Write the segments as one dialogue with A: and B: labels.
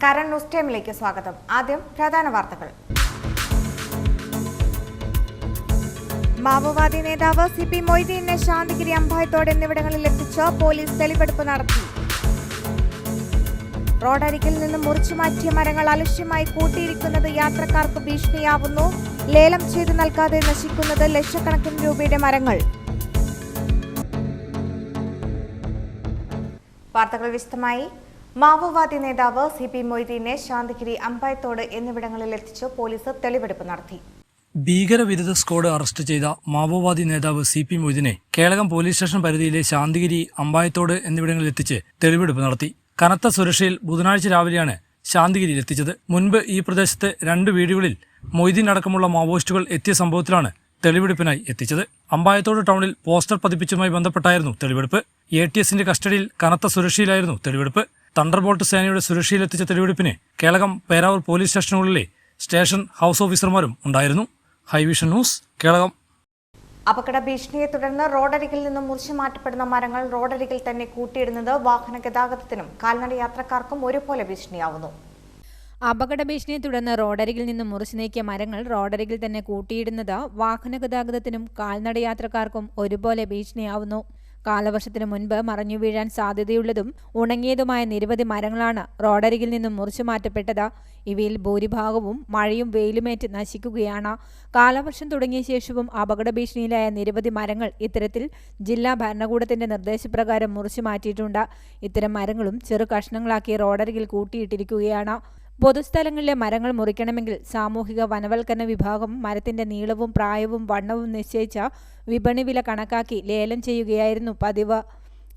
A: നമസ്കാരം, ന്യൂസ് ടൈമിലേക്ക് സ്വാഗതം. ആദ്യം പ്രധാന വാർത്തകൾ. മാവോവാദി നേതാവ് CP മൊയ്തീനെ ശാന്തിഗിരി, അമ്പായത്തോട് എന്നിവിടങ്ങളിൽ എത്തിച്ച് പോലീസ് തെളിവെടുപ്പ് നടത്തി. റോഡരികിൽ നിന്ന് മുറിച്ചുമാറ്റിയ മരങ്ങൾ അലക്ഷ്യമായി കൂട്ടിയിരിക്കുന്നത് യാത്രക്കാർക്ക് ഭീഷണിയാവുന്നു. ലേലം ചെയ്ത് നൽകാതെ നശിക്കുന്നത് ലക്ഷക്കണക്കിന് രൂപയുടെ മരങ്ങൾ. വാർത്തകൾ വിശദമായി. മാവോവാദി നേതാവ് CP മൊയ്തീനെ ശാന്തിഗിരി, അമ്പായത്തോട് എന്നിവിടങ്ങളിൽ എത്തിച്ച് പോലീസ് തെളിവെടുപ്പ് നടത്തി.
B: ഭീകരവിരുദ്ധ സ്ക്വാഡ് അറസ്റ്റ് ചെയ്ത മാവോവാദി നേതാവ് CP മൊയ്തീനെ കേളകം പോലീസ് സ്റ്റേഷൻ പരിധിയിലെ ശാന്തിഗിരി, അമ്പായത്തോട് എന്നിവിടങ്ങളിൽ എത്തിച്ച് തെളിവെടുപ്പ് നടത്തി. കനത്ത സുരക്ഷയിൽ ബുധനാഴ്ച രാവിലെയാണ് ശാന്തിഗിരിയിൽ എത്തിച്ചത്. മുൻപ് ഈ പ്രദേശത്ത് 2 വീടുകളിൽ മൊയ്തീൻ അടക്കമുള്ള മാവോയിസ്റ്റുകൾ എത്തിയ സംഭവത്തിലാണ് തെളിവെടുപ്പിനായി എത്തിച്ചത്. അമ്പായത്തോട് ടൗണിൽ പോസ്റ്റർ പതിപ്പിച്ചതുമായി ബന്ധപ്പെട്ടായിരുന്നു തെളിവെടുപ്പ്. ATSന്റെ കസ്റ്റഡിയിൽ കനത്ത സുരക്ഷയിലായിരുന്നു തെളിവെടുപ്പ്. തണ്ടർബോൾട്ട് സേനയുടെ സുരക്ഷയിലെത്തിച്ച തെളിവെടുപ്പിന് കേളകം, പേരാവൂർ പോലീസ് സ്റ്റേഷനുകളിലെ സ്റ്റേഷൻ ഹൌസ് ഓഫീസർമാരും ഉണ്ടായിരുന്നു. High vision news, Kelakam.
A: അപകട ഭീഷണിയെ തുടർന്ന് റോഡരികിൽ നിന്നും മുറിച്ചു മാറ്റപ്പെടുന്ന മരങ്ങൾ റോഡരികിൽ തന്നെ കൂട്ടിയിടുന്നത് വാഹന ഗതാഗതത്തിനും കാൽനട യാത്രക്കാർക്കും ഒരുപോലെ ഭീഷണിയാവുന്നു.
C: അപകട ഭീഷണിയെ തുടർന്ന് റോഡരികിൽ നിന്നും മുറിച്ചു നീക്കിയ മരങ്ങൾ റോഡരികിൽ തന്നെ കൂട്ടിയിടുന്നത് വാഹന ഗതാഗതത്തിനും കാൽനട യാത്രക്കാർക്കും ഒരുപോലെ ഭീഷണിയാവുന്നു. കാലവർഷത്തിനു മുൻപ് മറഞ്ഞു വീഴാൻ സാധ്യതയുള്ളതും ഉണങ്ങിയതുമായ നിരവധി മരങ്ങളാണ് റോഡരികിൽ നിന്നും മുറിച്ചു മാറ്റപ്പെട്ടത്. ഇവയിൽ ഭൂരിഭാഗവും മഴയും വെയിലുമേറ്റ് നശിക്കുകയാണ്. കാലവർഷം തുടങ്ങിയ ശേഷവും അപകട ഭീഷണിയിലായ നിരവധി മരങ്ങൾ ഇത്തരത്തിൽ ജില്ലാ ഭരണകൂടത്തിന്റെ നിർദ്ദേശപ്രകാരം മുറിച്ചു മാറ്റിയിട്ടുണ്ട്. ഇത്തരം മരങ്ങളും ചെറു കഷ്ണങ്ങളാക്കി റോഡരികിൽ കൂട്ടിയിട്ടിരിക്കുകയാണ്. പൊതുസ്ഥലങ്ങളിലെ മരങ്ങൾ മുറിക്കണമെങ്കിൽ സാമൂഹിക വനവൽക്കരണ വിഭാഗം മരത്തിന്റെ നീളവും പ്രായവും വണ്ണവും നിശ്ചയിച്ച വിപണി വില കണക്കാക്കി ലേലം ചെയ്യുകയായിരുന്നു പതിവ്.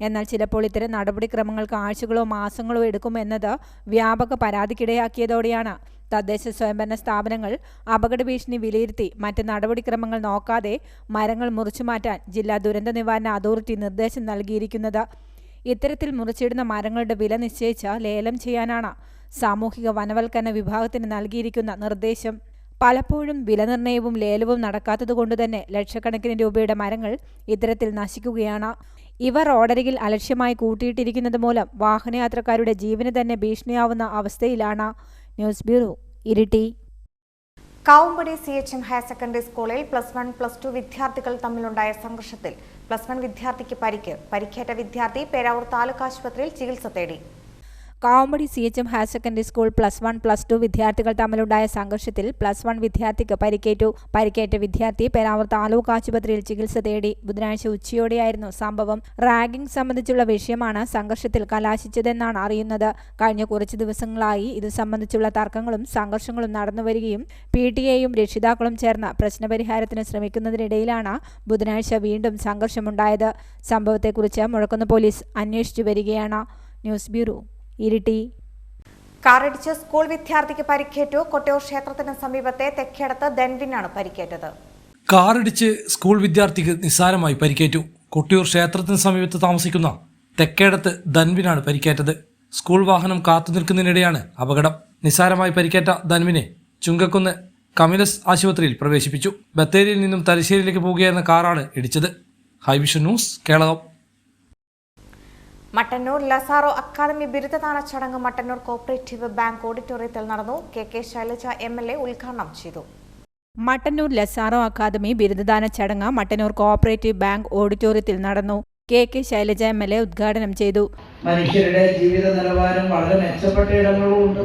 C: എന്നാൽ ചിലപ്പോൾ ഇത്തരം നടപടിക്രമങ്ങൾക്ക് ആഴ്ചകളോ മാസങ്ങളോ എടുക്കുമെന്നത് വ്യാപക പരാതിക്കിടയാക്കിയതോടെയാണ് തദ്ദേശ സ്വയംഭരണ സ്ഥാപനങ്ങൾ അപകട ഭീഷണി വിലയിരുത്തി മറ്റ് നടപടിക്രമങ്ങൾ നോക്കാതെ മരങ്ങൾ മുറിച്ചുമാറ്റാൻ ജില്ലാ ദുരന്ത നിവാരണ അതോറിറ്റി നിർദ്ദേശം നൽകിയിരിക്കുന്നത്. ഇത്തരത്തിൽ മുറിച്ചിടുന്ന മരങ്ങളുടെ വില നിശ്ചയിച്ച് ലേലം ചെയ്യാനാണ് സാമൂഹിക വനവൽക്കരണ വിഭാഗത്തിന് നൽകിയിരിക്കുന്ന നിർദ്ദേശം. പലപ്പോഴും വിലനിർണ്ണയവും ലേലവും നടക്കാത്തതുകൊണ്ടുതന്നെ ലക്ഷക്കണക്കിന് രൂപയുടെ മരങ്ങൾ ഇത്തരത്തിൽ നശിക്കുകയാണ്. ഇവ റോഡരികിൽ അലക്ഷ്യമായി കൂട്ടിയിട്ടിരിക്കുന്നത് മൂലം വാഹനയാത്രക്കാരുടെ ജീവന് തന്നെ ഭീഷണിയാവുന്ന അവസ്ഥയിലാണ്. News bureau, Iritty.
A: Kavumpady CHM higher secondary സ്കൂളിൽ +1, +2 വിദ്യാർത്ഥികൾ തമ്മിലുണ്ടായ സംഘർഷത്തിൽ +1 വിദ്യാർത്ഥിക്ക് പരിക്കേറ്റ വിദ്യാർത്ഥി പേരാവൂർ താലൂക്ക് ആശുപത്രിയിൽ ചികിത്സ തേടി.
C: Kavumpady CHM higher secondary school +1, +2 വിദ്യാർത്ഥികൾ തമ്മിലുണ്ടായ സംഘർഷത്തിൽ +1 വിദ്യാർത്ഥിക്ക് പരിക്കേറ്റു. പരിക്കേറ്റ വിദ്യാർത്ഥി പേരാവൂർ താലൂക്ക് ആശുപത്രിയിൽ ചികിത്സ തേടി. ബുധനാഴ്ച ഉച്ചയോടെയായിരുന്നു സംഭവം. റാഗിംഗ് സംബന്ധിച്ചുള്ള വിഷയമാണ് സംഘർഷത്തിൽ കലാശിച്ചതെന്നാണ് അറിയുന്നത്. കഴിഞ്ഞ കുറച്ച് ദിവസങ്ങളായി ഇത് സംബന്ധിച്ചുള്ള തർക്കങ്ങളും സംഘർഷങ്ങളും നടന്നുവരികയും PTA-യും രക്ഷിതാക്കളും ചേർന്ന് പ്രശ്നപരിഹാരത്തിന് ശ്രമിക്കുന്നതിനിടയിലാണ് ബുധനാഴ്ച വീണ്ടും സംഘർഷമുണ്ടായത്. സംഭവത്തെക്കുറിച്ച് മുഴക്കുന്ന് പോലീസ് അന്വേഷിച്ചു വരികയാണ്. News bureau, Iritty.
A: കാറിടിച്ച് സ്കൂൾ വിദ്യാർത്ഥിക്ക് പരിക്കേറ്റു. കൊട്ടിയൂർ ക്ഷേത്രത്തിന് സമീപത്തെ തെക്കേടത്ത് ധൻവിനാണ് പരിക്കേറ്റത്.
B: കാറിടിച്ച് സ്കൂൾ വിദ്യാർത്ഥിക്ക് നിസ്സാരമായി പരിക്കേറ്റു. കൊട്ടിയൂർ ക്ഷേത്രത്തിന് സമീപത്ത് താമസിക്കുന്ന തെക്കേടത്ത് ധൻവിനാണ് പരിക്കേറ്റത്. സ്കൂൾ വാഹനം കാത്തുനിൽക്കുന്നതിനിടെയാണ് അപകടം. നിസ്സാരമായി പരിക്കേറ്റ ധൻവിനെ ചുങ്കക്കുന്ന് കമിലസ് ആശുപത്രിയിൽ പ്രവേശിപ്പിച്ചു. ബത്തേരിയിൽ നിന്നും തലശ്ശേരിയിലേക്ക് പോവുകയായിരുന്ന കാറാണ് ഇടിച്ചത്. ഹൈവിഷൻ ന്യൂസ്, കേളകം.
A: മട്ടന്നൂർ ലസാറോ അക്കാദമി ബിരുദദാന ചടങ്ങ് മട്ടന്നൂർ കോഓപ്പറേറ്റീവ് ബാങ്ക് ഓഡിറ്റോറിയത്തിൽ നടന്നു. KK ശൈലജ MLA ഉദ്ഘാടനം ചെയ്തു.
C: മട്ടന്നൂർ ലസാറോ അക്കാദമി ബിരുദദാന ചടങ്ങ് മട്ടന്നൂർ കോഓപ്പറേറ്റീവ് ബാങ്ക് ഓഡിറ്റോറിയത്തിൽ നടന്നു. KK ശൈലജ MLA ഉദ്ഘാടനം ചെയ്തു.
D: മനുഷ്യരുടെ ജീവിത നിലവാരം വളരെ മെച്ചപ്പെട്ട ഇടങ്ങളുണ്ട്.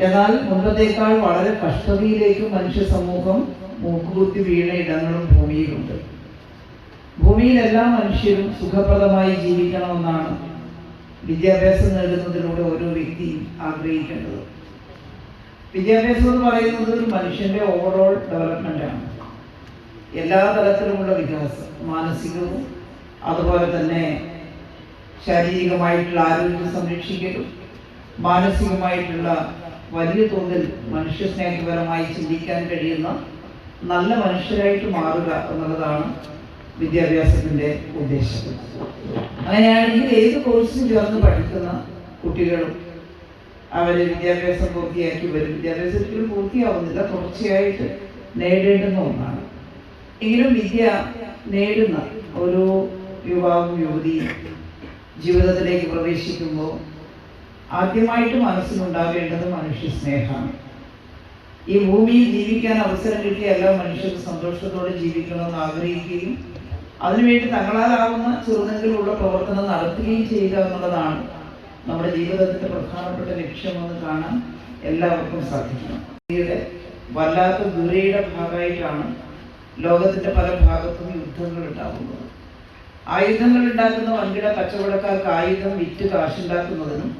D: എന്നാൽ മുൻപത്തേക്കാൾ വളരെ കഷ്ടതയിലേക്ക് മനുഷ്യ സമൂഹം മൂക്കുകുത്തി വീണ ഇടങ്ങളും ഭൂമിയിലുണ്ട്. ഭൂമിയിൽ എല്ലാ മനുഷ്യരും സുഖപ്രദമായി ജീവിക്കണമെന്നാണ് വിദ്യാഭ്യാസം നേടുന്നതിലൂടെ ഓരോ വ്യക്തിയും ആഗ്രഹിക്കേണ്ടത്. വിദ്യാഭ്യാസം എന്ന് പറയുന്നത് ഒരു മനുഷ്യന്റെ ഓവറോൾ ഡെവലപ്മെന്റാണ്. എല്ലാ തലത്തിലുമുള്ള വികാസം, മാനസികവും അതുപോലെ തന്നെ ശാരീരികമായിട്ടുള്ള ആരോഗ്യം സംരക്ഷിക്കലും മാനസികമായിട്ടുള്ള വലിയ തോതിൽ മനുഷ്യസ്നേഹപരമായി ചിന്തിക്കാൻ കഴിയുന്ന നല്ല മനുഷ്യരായിട്ട് മാറുക എന്നുള്ളതാണ് വിദ്യാഭ്യാസത്തിൻ്റെ ഉദ്ദേശം. അങ്ങനെയാണെങ്കിൽ ഏത് കോഴ്സും ചേർന്ന് പഠിക്കുന്ന കുട്ടികളും അവർ വിദ്യാഭ്യാസം പൂർത്തിയാക്കി വരും. വിദ്യാഭ്യാസം ഒരിക്കലും പൂർത്തിയാവുന്നില്ല, തുടർച്ചയായിട്ട് നേടേണ്ടുന്ന ഒന്നാണ്. എങ്കിലും വിദ്യ നേടുന്ന ഒരു യുവാവും യുവതിയും ജീവിതത്തിലേക്ക് പ്രവേശിക്കുമ്പോൾ ആദ്യമായിട്ട് മനസ്സിലുണ്ടാവേണ്ടത് മനുഷ്യ സ്നേഹമാണ്. ഈ ഭൂമിയിൽ ജീവിക്കാൻ അവസരം കിട്ടിയ എല്ലാ മനുഷ്യരും സന്തോഷത്തോടെ ജീവിക്കണമെന്ന് ആഗ്രഹിക്കുകയും അതിനുവേണ്ടി തങ്ങളാലാവുന്ന ചെറുതെങ്കിലുള്ള പ്രവർത്തനം നടത്തുകയും ചെയ്യുക എന്നുള്ളതാണ് നമ്മുടെ ജീവിതത്തിന്റെ പ്രധാനപ്പെട്ട ലക്ഷ്യമെന്ന് കാണാൻ എല്ലാവർക്കും സാധിക്കണം. വല്ലാത്ത ദുരയുടെ ഭാഗമായിട്ടാണ് ലോകത്തിന്റെ പല ഭാഗത്തും യുദ്ധങ്ങൾ ഉണ്ടാകുന്നത്. ആയുധങ്ങൾ ഉണ്ടാക്കുന്ന വൻകിട കച്ചവടക്കാർക്ക് ആയുധം വിറ്റ് കാശുണ്ടാക്കുന്നതിനും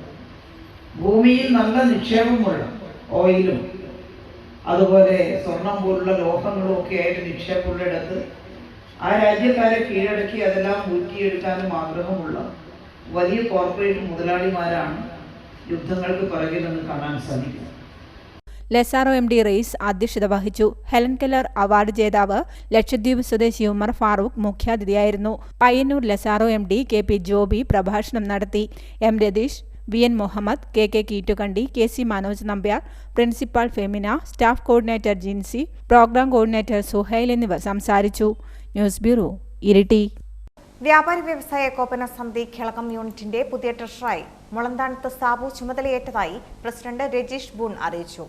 D: ഭൂമിയിൽ നല്ല നിക്ഷേപമുള്ള ഓയിലും അതുപോലെ സ്വർണം പോലുള്ള ലോഹങ്ങളും ഒക്കെ ആയിട്ട് നിക്ഷേപമുള്ളിടത്ത് ആ രാജ്യക്കാരെ കീഴടക്കി അതെല്ലാം ഊറ്റിയെടുക്കാനും ആഗ്രഹമുള്ള വലിയ കോർപ്പറേറ്റ് മുതലാളിമാരാണ് യുദ്ധങ്ങൾക്ക് പിറകിലെന്ന് കാണാൻ സാധിക്കും.
C: ലെസാറോ MD റെയ്സ് അധ്യക്ഷത വഹിച്ചു. ഹെലൻ കെല്ലർ അവാർഡ് ജേതാവ് ലക്ഷദ്വീപ് സ്വദേശി ഉമർ ഫാറൂഖ് മുഖ്യാതിഥിയായിരുന്നു. പയ്യന്നൂർ ലെസാറോ MD KP ജോബി പ്രഭാഷണം നടത്തി. M Ratheesh, VN Muhammad, KK Keettukandi, KC Manoj Nambiar, principal Femina, staff coordinator Jincy, programme coordinator Suhail എന്നിവർ സംസാരിച്ചു. News bureau, Iritty.
A: വ്യാപാരി വ്യവസായ ഏകോപന സമിതി കേളകം യൂണിറ്റിന്റെ പുതിയ ട്രഷറായി മുളന്താനത്ത് സാബു ചുമതലയേറ്റതായി പ്രസിഡന്റ് രജീഷ് ബൂൺ അറിയിച്ചു.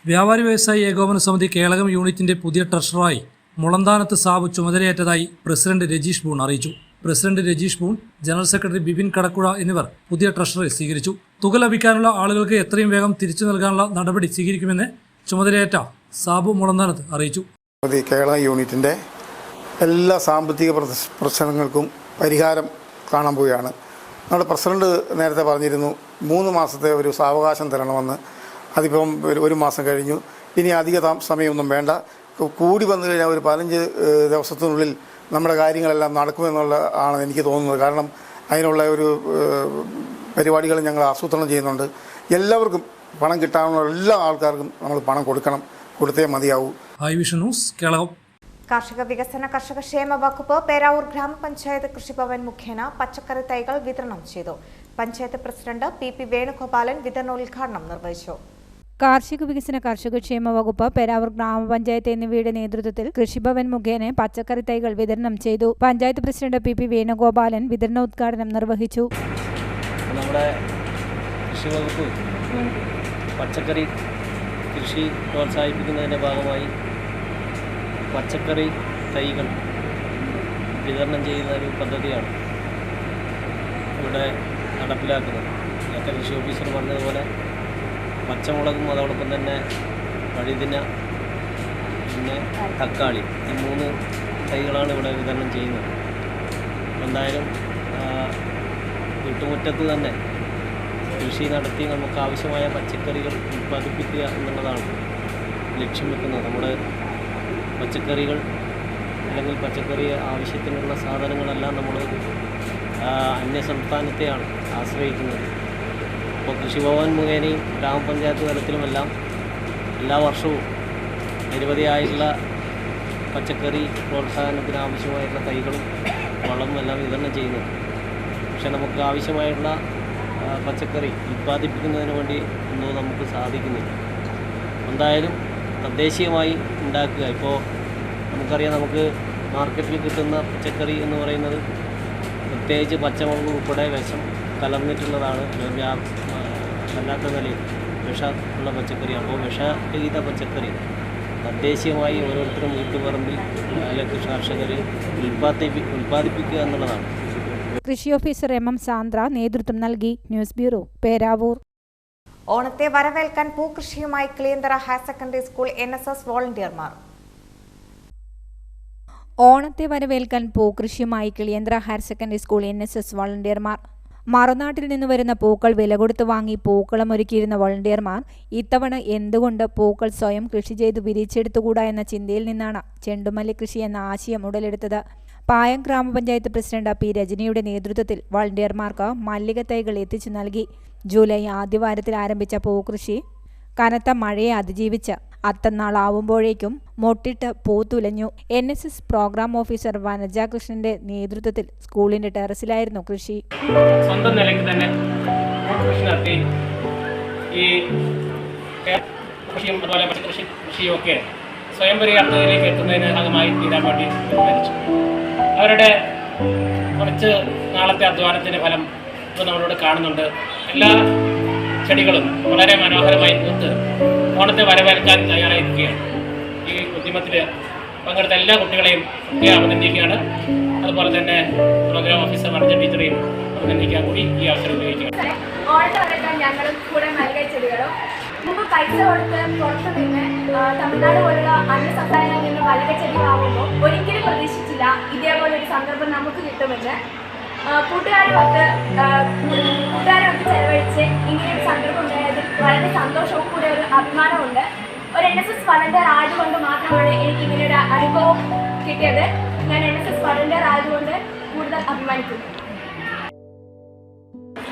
B: വ്യാപാരി വ്യവസായി ഏകോപന സമിതി കേളകം യൂണിറ്റിന്റെ പുതിയ ട്രഷറായി മുളന്താനത്ത് സാബു ചുമതലയേറ്റതായി പ്രസിഡന്റ് രജീഷ് ബൂൺ അറിയിച്ചു. President Rajeesh Boon, general secretary Bipin Kadakkuzha എന്നിവർ പുതിയ ട്രഷറെ സ്വീകരിച്ചു. തുക ലഭിക്കാനുള്ള ആളുകൾക്ക് എത്രയും വേഗം തിരിച്ചു നൽകാനുള്ള നടപടി സ്വീകരിക്കുമെന്ന് ചുമതലയേറ്റ സാബു മുളന്താനത്ത് അറിയിച്ചു.
E: കേരളം യൂണിറ്റിന്റെ എല്ലാ സാമ്പത്തിക പ്രശ്നങ്ങൾക്കും പരിഹാരം കാണാൻ പോവുകയാണ്. നമ്മുടെ പ്രസിഡന്റ് നേരത്തെ പറഞ്ഞിരുന്നു 3 മാസത്തെ ഒരു സാവകാശം തരണമെന്ന്. അതിപ്പം 1 മാസം കഴിഞ്ഞു. ഇനി അധിക സമയമൊന്നും വേണ്ട. കൂടി വന്നു കഴിഞ്ഞാൽ ഒരു 15 ദിവസത്തിനുള്ളിൽ നമ്മുടെ കാര്യങ്ങളെല്ലാം നടക്കുമെന്നുള്ള ആണ് എനിക്ക് തോന്നുന്നത്. കാരണം അതിനുള്ള ഒരു പരിപാടികൾ ഞങ്ങൾ ആസൂത്രണം ചെയ്യുന്നുണ്ട്. എല്ലാവർക്കും പണം കിട്ടാനുള്ള എല്ലാ ആൾക്കാർക്കും നമ്മൾ പണം കൊടുത്തേ മതിയാവൂ.
B: High vision news, Kelakam.
A: കാർഷിക വികസന കർഷക ക്ഷേമ വകുപ്പ് പേരാവൂർ ഗ്രാമപഞ്ചായത്ത് കൃഷിഭവൻ മുഖേന പച്ചക്കറി തൈകൾ വിതരണം ചെയ്തു. പഞ്ചായത്ത് പ്രസിഡന്റ് PP വേണുഗോപാലൻ വിതരണോദ്ഘാടനം നിർവഹിച്ചു.
C: കാർഷിക വികസന കർഷകക്ഷേമ വകുപ്പ് പേരാവൂർ ഗ്രാമപഞ്ചായത്ത് എന്നിവയുടെ നേതൃത്വത്തിൽ കൃഷിഭവൻ മുഖേന പച്ചക്കറി തൈകൾ വിതരണം ചെയ്തു. പഞ്ചായത്ത് പ്രസിഡന്റ് PP വേണുഗോപാലൻ വിതരണോദ്ഘാടനം നിർവഹിച്ചു.
F: നമ്മുടെ കൃഷി വകുപ്പ് പച്ചക്കറി കൃഷി പ്രോത്സാഹിപ്പിക്കുന്നതിൻ്റെ ഭാഗമായി പച്ചക്കറി തൈകൾ വിതരണം ചെയ്യുന്ന ഒരു പദ്ധതിയാണ് ഇവിടെ നടപ്പിലാക്കുന്നത്. നേരത്തെ കൃഷി ഓഫീസർ പറഞ്ഞതുപോലെ പച്ചമുളകും അതോടൊപ്പം തന്നെ വഴുതിന, പിന്നെ തക്കാളി, ഈ 3 തൈകളാണ് ഇവിടെ വിതരണം ചെയ്യുന്നത്. എന്തായാലും വീട്ടുമുറ്റത്ത് തന്നെ കൃഷി നടത്തി നമുക്ക് ആവശ്യമായ പച്ചക്കറികൾ ഉൽപ്പാദിപ്പിക്കുക എന്നുള്ളതാണ് ലക്ഷ്യം വെക്കുന്നത്. നമ്മുടെ പച്ചക്കറികൾ അല്ലെങ്കിൽ പച്ചക്കറി ആവശ്യത്തിനുള്ള സാധനങ്ങളെല്ലാം നമ്മൾ അന്യസംസ്ഥാനത്തെയാണ് ആശ്രയിക്കുന്നത്. അപ്പോൾ കൃഷിഭവൻ മുഖേനയും ഗ്രാമപഞ്ചായത്ത് തലത്തിലുമെല്ലാം എല്ലാ വർഷവും നിരവധിയായിട്ടുള്ള പച്ചക്കറി പ്രോത്സാഹനത്തിന് ആവശ്യമായിട്ടുള്ള തൈകളും വളവും എല്ലാം വിതരണം ചെയ്യുന്നുണ്ട്. പക്ഷേ നമുക്ക് ആവശ്യമായിട്ടുള്ള പച്ചക്കറി ഉൽപ്പാദിപ്പിക്കുന്നതിന് വേണ്ടി ഒന്നും നമുക്ക് സാധിക്കുന്നില്ല. എന്തായാലും തദ്ദേശീയമായി ഉണ്ടാക്കുക. ഇപ്പോൾ നമുക്കറിയാം, നമുക്ക് മാർക്കറ്റിൽ കിട്ടുന്ന പച്ചക്കറി എന്ന് പറയുന്നത് പ്രത്യേകിച്ച് പച്ചമുളക് ഉൾപ്പെടെ വിഷം കലർന്നിട്ടുള്ളതാണ്. അല്ലാത്ത നിലയിൽ വിഷമുള്ള പച്ചക്കറിയാണ്. അപ്പോൾ വിഷരഹിത പച്ചക്കറി തദ്ദേശീയമായി ഓരോരുത്തരും വീട്ടുപറമ്പിൽ അല്ലെങ്കിൽ കർഷകർ ഉൽപ്പാദിപ്പിക്കുക എന്നുള്ളതാണ്.
C: കൃഷി ഓഫീസർ MM സാന്ദ്ര നേതൃത്വം നൽകി. News bureau, Peravoor.
A: ഓണത്തെ വരവേൽക്കാൻ പൂക്കൃഷിയുമായി Kiliyanthara higher secondary school NSS വോളണ്ടിയർമാർ.
C: ഓണത്തെ വരവേൽക്കാൻ പൂക്കൃഷിയുമായി Kiliyanthara higher secondary school NSS വോളണ്ടിയർമാർ. മറുനാട്ടിൽ നിന്ന് വരുന്ന പൂക്കൾ വില കൊടുത്ത് വാങ്ങി പൂക്കളം ഒരുക്കിയിരുന്ന വോളണ്ടിയർമാർ ഇത്തവണ എന്തുകൊണ്ട് പൂക്കൾ സ്വയം കൃഷി ചെയ്ത് വിരിച്ചെടുത്തുകൂടാ എന്ന ചിന്തയിൽ നിന്നാണ് ചെണ്ടുമല്ലി കൃഷി എന്ന ആശയം ഉടലെടുത്തത്. പായം ഗ്രാമപഞ്ചായത്ത് പ്രസിഡന്റ് P രജനിയുടെ നേതൃത്വത്തിൽ വോളണ്ടിയർമാർക്ക് മല്ലിക തൈകൾ എത്തിച്ചു നൽകി. ജൂലൈ ആദ്യവാരത്തിൽ ആരംഭിച്ച പൂക്കൃഷി കനത്ത മഴയെ അതിജീവിച്ച് അത്തന്നാളാവുമ്പോഴേക്കും മൊട്ടിട്ട് പൂത്തുലഞ്ഞു. NSS പ്രോഗ്രാം ഓഫീസർ വനജ കൃഷ്ണന്റെ നേതൃത്വത്തിൽ സ്കൂളിന്റെ ടെറസിലായിരുന്നു കൃഷി.
G: സ്വന്തം നിലയ്ക്ക് തന്നെ കൃഷി നടത്തി ഈ കൃഷിയും അതുപോലെ കൃഷിയും ഒക്കെ സ്വയം പര്യാപ്തതയിലേക്ക് എത്തുന്നതിന് ഭാഗമായി തീരാൻ വേണ്ടി തീരുമാനിച്ചു. അവരുടെ കുറച്ച് നാളത്തെ അധ്വാനത്തിൻ്റെ ഫലം ഇപ്പോൾ നമ്മളിവിടെ കാണുന്നുണ്ട്. എല്ലാ ചെടികളും വളരെ മനോഹരമായി പൂത്ത് ഓണത്തെ വരവേൽക്കാൻ തയ്യാറായിരിക്കുകയാണ്. ഈ ഉദ്യമത്തിൽ പങ്കെടുത്ത എല്ലാ കുട്ടികളെയും പ്രത്യേകം അഭിനന്ദിക്കുകയാണ്. അതുപോലെ തന്നെ പ്രോഗ്രാം ഓഫീസർ മാനേജർ ടീച്ചറെയും അഭിനന്ദിക്കാൻ കൂടി ഈ അവസരം ഉപയോഗിക്കുകയാണ്.
H: ഓണത്തെ വരവേൽക്കാൻ ഞങ്ങളും കൂടെ മൽകൈ ചെടികളും മുമ്പ് പൈസ കൊടുത്ത് പുറത്തു നിന്ന് തമിഴ്നാട് പോലുള്ള അന്യ സംസ്ഥാനങ്ങളിൽ നിന്ന് മൽകൈ ചെടി വാങ്ങുമ്പോൾ ഒരിക്കലും പ്രതീക്ഷിച്ചില്ല ഇതേപോലൊരു സന്ദർഭം നമുക്ക് കിട്ടുമെന്ന്. കൂട്ടുകാരുമൊത്ത് ചെലവഴിച്ച് ഇങ്ങനെയൊരു സന്ദർഭം ഉണ്ടായതിൽ വളരെ സന്തോഷവും കൂടെ ഒരു അഭിമാനമുണ്ട്. ഒരു NSS വളണ്ടിയർ ആയതുകൊണ്ട് മാത്രമാണ് എനിക്ക് ഇങ്ങനെ ഒരു അനുഭവം കിട്ടിയത്. ഞാൻ NSS വളണ്ടിയർ ആയതുകൊണ്ട് കൂടുതൽ അഭിമാനിക്കുന്നു.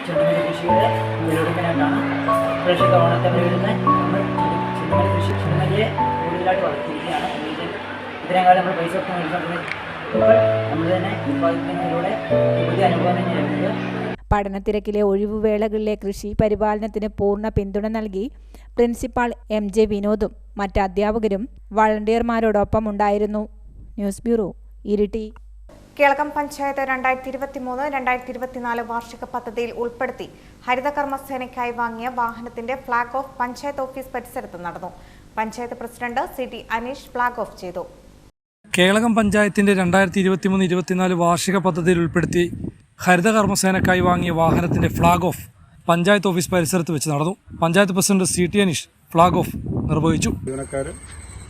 I: ചെണ്ടുമല്ലി കൃഷിയുടെ വിളവെടുപ്പിനായിട്ടാണ് ഇപ്രാവശ്യത്തെ ഓണത്തെ വരുന്നത്. നമ്മൾ ചെണ്ടുമല്ലി കൃഷി ചെണ്ടുമല്ലിയെ കൂടുതലായിട്ട് വളർത്തിയിരിക്കുകയാണ്. ഇതിനേക്കാളും നമ്മൾ പൈസ കൊടുത്ത് മേടിക്കുന്നത് നമ്മൾ തന്നെ ഉത്പാദിപ്പിക്കുന്നതിലൂടെ പുതിയ അനുഭവം തന്നെയായിരുന്നത്.
C: പഠനത്തിരക്കിലെ ഒഴിവുവേളകളിലെ കൃഷി പരിപാലനത്തിന് പൂർണ്ണ പിന്തുണ നൽകി പ്രിൻസിപ്പാൾ MJ വിനോദും മറ്റ് അധ്യാപകരും വളണ്ടിയർമാരോടൊപ്പം ഉണ്ടായിരുന്നു. News bureau, Iritty.
A: കേളകം പഞ്ചായത്ത് 2023-2024 വാർഷിക പദ്ധതിയിൽ ഉൾപ്പെടുത്തി ഹരിതകർമ്മസേനയ്ക്കായി വാങ്ങിയ വാഹനത്തിന്റെ ഫ്ളാഗ് ഓഫ് പഞ്ചായത്ത് ഓഫീസ് പരിസരത്ത് നടന്നു. Panchayat president CT Aneesh flag off ചെയ്തു.
B: കേളകം പഞ്ചായത്തിന്റെ 2023-2024 വാർഷിക പദ്ധതിയിൽ ഉൾപ്പെടുത്തി ഹരിതകർമ്മസേനയ്ക്കായി വാങ്ങിയ വാഹനത്തിന്റെ ഫ്ളാഗ് ഓഫ് പഞ്ചായത്ത് ഓഫീസ് പരിസരത്ത് വെച്ച് നടന്നു. Panchayat president CT Aneesh flag off നിർവഹിച്ചു.
J: ജീവനക്കാർ,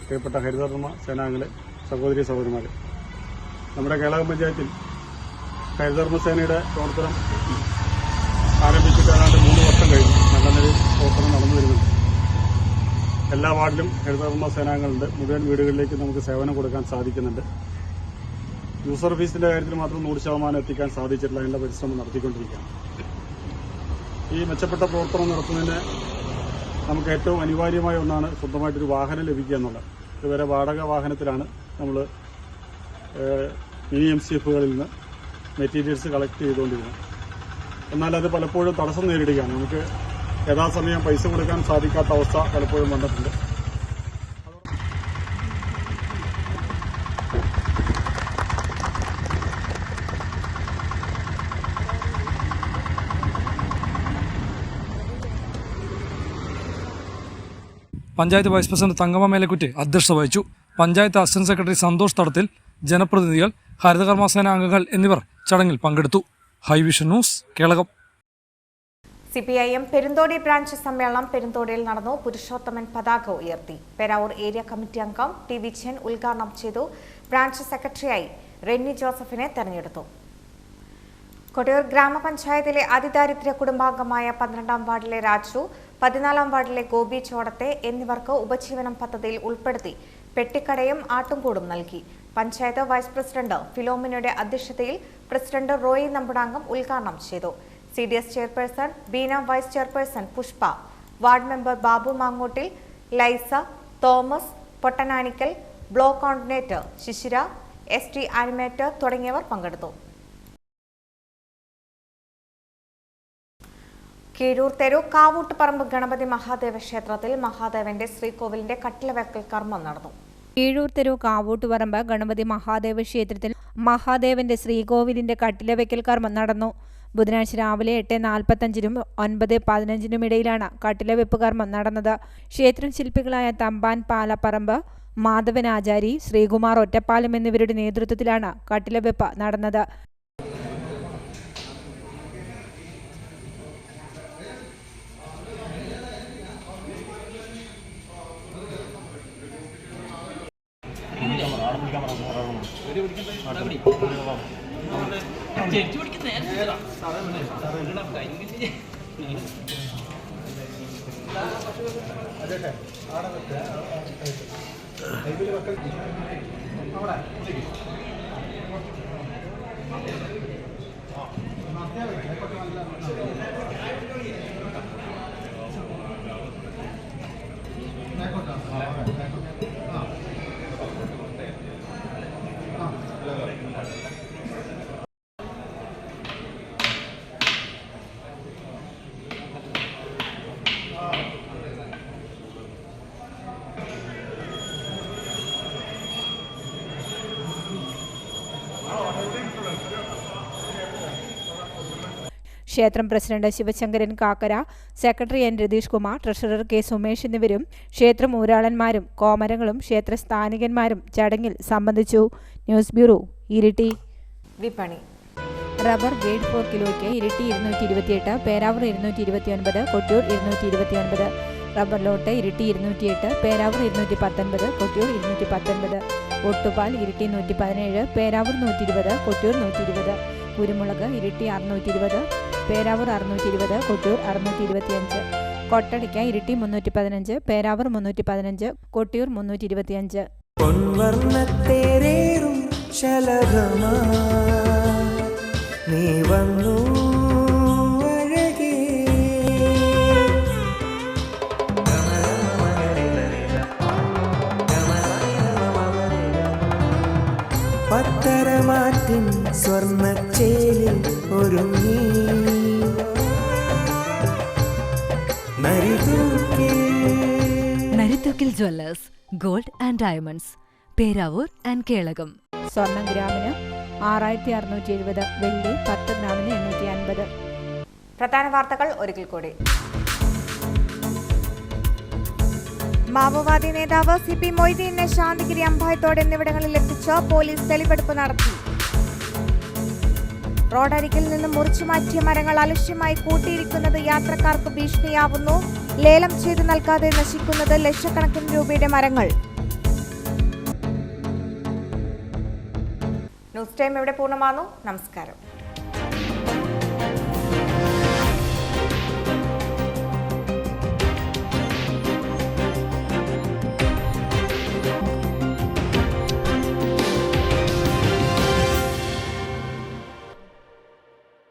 J: പ്രിയപ്പെട്ട ഹരിതകർമ്മ സേനാംഗങ്ങളെ, സഹോദരി സഹോദരന്മാരെ, നമ്മുടെ കേളകം പഞ്ചായത്തിൽ ഹരിതകർമ്മസേനയുടെ പ്രവർത്തനം ആരംഭിച്ചിട്ട് ഏതാണ്ട് 3 വർഷം കഴിഞ്ഞു. നല്ല നിലയിൽ പ്രവർത്തനം നടന്നു വരുന്നുണ്ട്. എല്ലാ വാർഡിലും ഹരിതകർമ്മ സേനാംഗങ്ങളുണ്ട്. മുഴുവൻ വീടുകളിലേക്ക് നമുക്ക് സേവനം കൊടുക്കാൻ സാധിക്കുന്നുണ്ട്. യൂസർ ഫീസിന്റെ കാര്യത്തിൽ മാത്രം 100% എത്തിക്കാൻ സാധിച്ചിട്ടില്ല. അതിനുള്ള പരിശ്രമം നടത്തിക്കൊണ്ടിരിക്കുകയാണ്. ഈ മെച്ചപ്പെട്ട പ്രവർത്തനം നടത്തുന്നതിന് നമുക്ക് ഏറ്റവും അനിവാര്യമായ ഒന്നാണ് സ്വന്തമായിട്ടൊരു വാഹനം ലഭിക്കുക എന്നുള്ളത്. ഇതുവരെ വാടക വാഹനത്തിലാണ് നമ്മൾ മിനി MCFകളിൽ നിന്ന് മെറ്റീരിയൽസ് കളക്ട് ചെയ്തുകൊണ്ടിരുന്നത്. എന്നാൽ അത് പലപ്പോഴും തടസ്സം നേരിടുകയാണ്. നമുക്ക് യഥാസമയം പൈസ കൊടുക്കാൻ സാധിക്കാത്ത അവസ്ഥ പലപ്പോഴും വന്നിട്ടുണ്ട്.
B: പഞ്ചായത്ത് വൈസ് പ്രസിഡന്റ് തങ്കമ്മ മേലക്കുറ്റി അധ്യക്ഷത വഹിച്ചു. പഞ്ചായത്ത് അസിസ്റ്റന്റ് സെക്രട്ടറി സന്തോഷ് തടത്തിൽ, ജനപ്രതിനിധികൾ, ഹരിതകർമ്മസേന അംഗങ്ങൾ എന്നിവർ ചടങ്ങിൽ പങ്കെടുത്തു. High vision news, Kelakam.
A: CPIM Perunthodi branch സമ്മേളനം പെരുന്തോടിയിൽ നടന്നു. പുരുഷോത്തമൻ പതാക ഉയർത്തി. പേരാവൂർ ഏരിയ കമ്മിറ്റി അംഗം ടി വിജയൻ ഉദ്ഘാടനം ചെയ്തു. ബ്രാഞ്ച് സെക്രട്ടറിയായി റെന്നി ജോസഫിനെ തെരഞ്ഞെടുത്തു. കൊടിയൂർ ഗ്രാമപഞ്ചായത്തിലെ അതിദാരിദ്ര്യ കുടുംബാംഗമായ 12ാം വാർഡിലെ രാജു, 14ാം വാർഡിലെ ഗോപി ചോടത്തെ എന്നിവർക്ക് ഉപജീവനം പദ്ധതിയിൽ ഉൾപ്പെടുത്തി പെട്ടിക്കടയും ആട്ടുംകൂടും നൽകി. പഞ്ചായത്ത് വൈസ് പ്രസിഡന്റ് ഫിലോമിനയുടെ അധ്യക്ഷതയിൽ പ്രസിഡന്റ് റോയി നമ്പുടാങ്കം ഉദ്ഘാടനം ചെയ്തു. CDS chairperson Beena, vice chairperson Pushpa, ward member Babu Mangottil, Laisa, Thomas Pottananikkal, block coordinator Shishira, ST animator തുടങ്ങിയവർ പങ്കെടുത്തു. കീഴൂർ തെരു കാവൂട്ടുപറമ്പ് ഗണപതി മഹാദേവ ക്ഷേത്രത്തിൽ മഹാദേവന്റെ ശ്രീകോവിലിന്റെ കട്ടിലവെക്കൽ കർമ്മം നടന്നു.
C: കീഴൂർ തെരു കാവൂട്ടുപറമ്പ് ഗണപതി മഹാദേവ ക്ഷേത്രത്തിൽ മഹാദേവന്റെ ശ്രീകോവിലിന്റെ കട്ടിലവെക്കൽ കർമ്മം നടന്നു. ബുധനാഴ്ച രാവിലെ 8:45-നും 9:15-നും ഇടയിലാണ് കട്ടിലവെപ്പ് കർമ്മം നടന്നത്. ക്ഷേത്രം ശില്പികളായ തമ്പാൻ പാലപ്പറമ്പ്, മാധവനാചാരി, ശ്രീകുമാർ ഒറ്റപ്പാലം എന്നിവരുടെ നേതൃത്വത്തിലാണ് കട്ടിലവെപ്പ് നടന്നത്. ക്ഷേത്രം president Sivasankaran Kakkara, secretary N Ratheesh Kumar, treasurer K Sumesh എന്നിവരും ക്ഷേത്രം ഊരാളന്മാരും കോമരങ്ങളും ക്ഷേത്രസ്ഥാനികന്മാരും ചടങ്ങിൽ സംബന്ധിച്ചു. News bureau, Iritty.
A: വിപണി.
C: റബ്ബർ ഗ്രേഡ് 4 കിലോയ്ക്ക് ഇരിട്ടി 228, പേരാവൂർ 229, കൊട്ടിയൂർ 229. Rubber lot Iritty 208, Peravoor 219, Kottiyoor 219. ഒട്ടുപാൽ ഇരിട്ടി 117, പേരാവൂർ 120, കൊട്ടിയൂർ 120. കുരുമുളക് ഇരിട്ടി 620, പേരാവൂർ 620, കൊട്ടിയൂർ 625. കൊട്ടടിക്ക ഇരിട്ടി 315, പേരാവൂർ 315, കൊട്ടിയൂർ 325.
K: നീ വന്നു അഴകേ, പത്തരമാറ്റിൻ സ്വർണ്ണച്ചേലിൽ ഒരുങ്ങി
L: Narithookil Jewellers, gold and diamonds, Peravoor and Kelakam.
C: സ്വർണം ഗ്രാമിന് 6670, വെള്ളി 10 ഗ്രാമിന് 850.
A: പ്രധാന വാർത്തകൾ ഒരിക്കൽ കൂടി. മാവോവാദി നേതാവ് CP മൊയ്തീനെ ശാന്തിഗിരി, അമ്പായത്തോട് എന്നിവിടങ്ങളിൽ എത്തിച്ച് പോലീസ് തെളിവെടുപ്പ് നടത്തി. റോഡരികിൽ നിന്ന് മുറിച്ചുമാറ്റിയ മരങ്ങൾ അലക്ഷ്യമായി കൂട്ടിയിരിക്കുന്നത് യാത്രക്കാർക്ക് ഭീഷണിയാവുന്നു. ലേലം ചെയ്ത് നൽകാതെ നശിക്കുന്നത് ലക്ഷക്കണക്കിന് രൂപയുടെ മരങ്ങൾ. ന്യൂസ് ടൈം ഇവിടെ പൂർണ്ണമാകുന്നു. നമസ്കാരം.